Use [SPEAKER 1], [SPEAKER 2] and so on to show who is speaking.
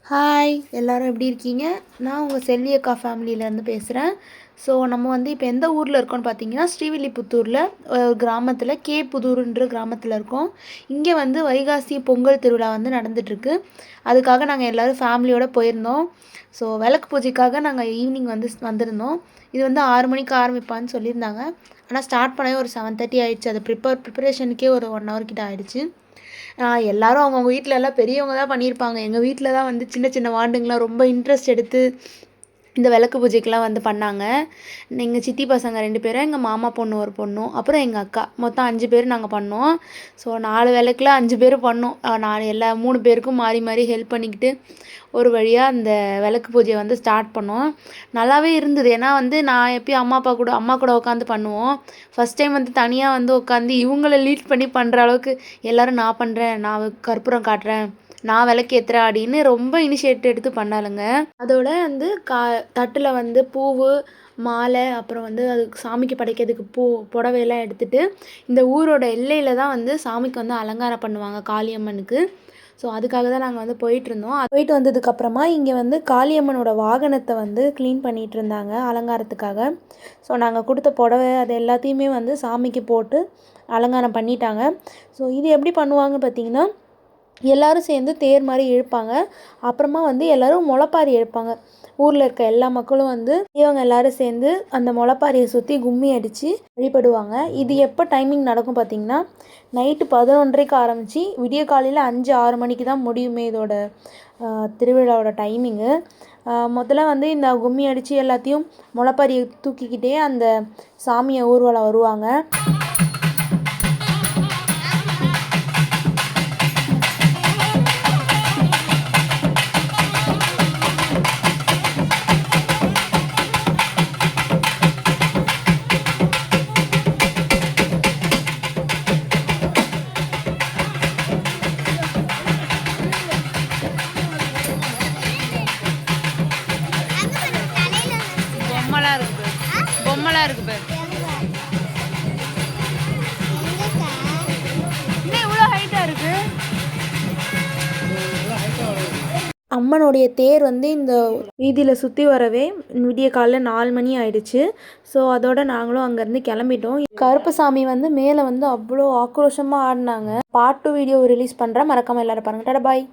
[SPEAKER 1] Hi எல்லோரும் எப்படி இருக்கீங்க? நான் உங்கள் செல்வி அக்கா ஃபேமிலியிலேருந்து பேசுகிறேன். ஸோ நம்ம வந்து இப்போ எந்த ஊரில் இருக்கோம்னு பார்த்தீங்கன்னா, ஸ்ரீவில்லிபுத்தூரில் ஒரு கிராமத்தில் புதூருன்ற கிராமத்தில் இருக்கோம். இங்கே வந்து வைகாசி பொங்கல் திருவிழா வந்து நடந்துகிட்ருக்கு. அதுக்காக நாங்கள் எல்லோரும் ஃபேமிலியோடு போயிருந்தோம். ஸோ விளக்கு பூஜைக்காக நாங்கள் ஈவினிங் வந்து வந்திருந்தோம். இது வந்து 6 மணிக்கு ஆரம்பிப்பான்னு சொல்லியிருந்தாங்க. ஆனால் ஸ்டார்ட் பண்ணவே ஒரு 7:30 ஆகிடுச்சு. அது ப்ரிப்பரேஷனுக்கே ஒரு 1 ஹவர் கிட்ட ஆகிடுச்சு. எல்லோரும் அவங்கவுங்க வீட்டில் எல்லாம் பெரியவங்க தான் பண்ணியிருப்பாங்க. எங்கள் வீட்டில் தான் வந்து சின்ன சின்ன வாண்டுங்கலாம் ரொம்ப இன்ட்ரெஸ்ட் எடுத்து இந்த விளக்கு பூஜைக்கெலாம் வந்து பண்ணாங்க. எங்கள் சித்தி பசங்க 2 பேரும், எங்கள் மாமா பொண்ணு ஒரு பொண்ணும், அப்புறம் எங்கள் அக்கா, மொத்தம் 5 பேர் நாங்கள் பண்ணோம். ஸோ 4 விளக்குல 5 பேர் பண்ணோம். நான் 3 பேருக்கும் மாறி மாறி ஹெல்ப் பண்ணிக்கிட்டு ஒரு வழியாக அந்த விளக்கு பூஜையை வந்து ஸ்டார்ட் பண்ணோம். நல்லாவே இருந்தது. ஏன்னா வந்து நான் எப்பயும் அம்மா கூட உட்காந்து பண்ணுவோம். ஃபஸ்ட் டைம் வந்து தனியாக வந்து உட்காந்து இவங்கள லீட் பண்ணி பண்ணுற அளவுக்கு எல்லோரும் நான் பண்ணுறேன், நான் கற்பூரம் காட்டுறேன், நான் விளக்கேற்றுறேன் அப்படின்னு ரொம்ப இனிஷியேட்டிவ் எடுத்து பண்ணாலுங்க. அதோட வந்து தட்டில் வந்து பூவு, மாலை, அப்புறம் வந்து அதுக்கு சாமிக்கு படைக்கிறதுக்கு புடவையெல்லாம் எடுத்துகிட்டு இந்த ஊரோட எல்லையில் தான் வந்து சாமிக்கு வந்து அலங்காரம் பண்ணுவாங்க காளியம்மனுக்கு. ஸோ அதுக்காக தான் நாங்கள் வந்து போயிட்டுருந்தோம். போயிட்டு வந்ததுக்கப்புறமா இங்கே வந்து காளியம்மனோட வாகனத்தை வந்து க்ளீன் பண்ணிகிட்டு இருந்தாங்க அலங்காரத்துக்காக. ஸோ நாங்கள் கொடுத்த புடவை அது எல்லாத்தையுமே வந்து சாமிக்கு போட்டு அலங்காரம் பண்ணிட்டாங்க. ஸோ இது எப்படி பண்ணுவாங்க பார்த்திங்கன்னா, எல்லோரும் சேர்ந்து தேர் மாதிரி இழுப்பாங்க. அப்புறமா வந்து எல்லோரும் முளைப்பாரி எடுப்பாங்க. ஊரில் இருக்க எல்லா மக்களும் வந்து இவங்க எல்லோரும் சேர்ந்து அந்த முளைப்பாரியை சுற்றி கும்மி அடித்து வழிபடுவாங்க. இது எப்போ டைமிங் நடக்கும் பார்த்திங்கன்னா, நைட்டு 11:30க்கு ஆரம்பித்து விடிய காலையில் 5-6 மணிக்கு தான் முடியுமே இதோட திருவிழாவோட டைமிங்கு. முதல்ல வந்து இந்த கும்மி அடித்து எல்லாத்தையும் முளைப்பாரியை தூக்கிக்கிட்டே அந்த சாமியை ஊர்வலம் வருவாங்க. பொம்மலா இருக்கு பாரு. என்ன இவ்வளோ ஹைட்டா இருக்கு? அம்மனுடைய தேர் வந்து இந்த வீதியில் சுற்றி வரவே விடிய காலைல 4 மணி ஆயிடுச்சு. ஸோ அதோட நாங்களும் அங்கேருந்து கிளம்பிட்டோம். கருப்பசாமி வந்து மேலே வந்து அவ்வளோ ஆக்ரோஷமாக ஆடினாங்க. பார்ட் 2 வீடியோ ரிலீஸ் பண்ணுறேன், மறக்காமல் எல்லோரும் பாருங்கள். டாடா பாய்.